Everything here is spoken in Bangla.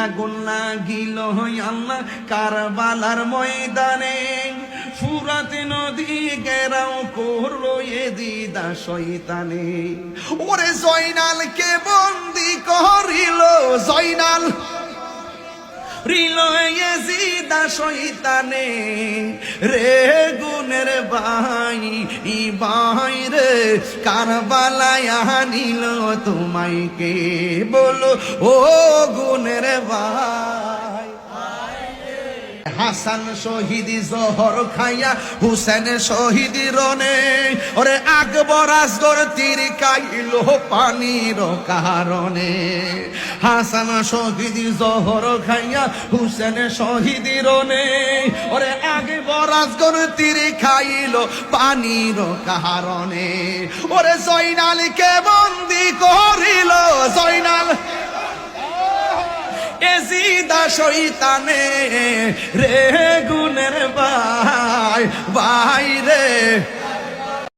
আগুন লাগিল আল্লাহ কারবালার ময়দানে, ফুরাত নদী গেরাও করলো এজিদা শয়তানে। ওরে জয়নালকে বন্দি করিল, জয়নাল রিল এজিদা শয়তানে রে গুনের ভাই ভাই রে, কারবালায় আনিল তোমায় কে বলো ও গুনের ভাই। হাসান শহীদ জহর খাইয়া হুসেন শহীদ রনে, ওরে আকবর আসগর তীর খাইল পানির কারণে। হাসান শহীদ জহর খাইয়া হুসেন শহীদ রনে, ওরে আকবর আসগর তীর খাইল পানির কারণে। ওরে জয়নালকে বন্দি করিল, জয়নাল এজিদা শয়তানে রে গুনের ভাই ভাই রে।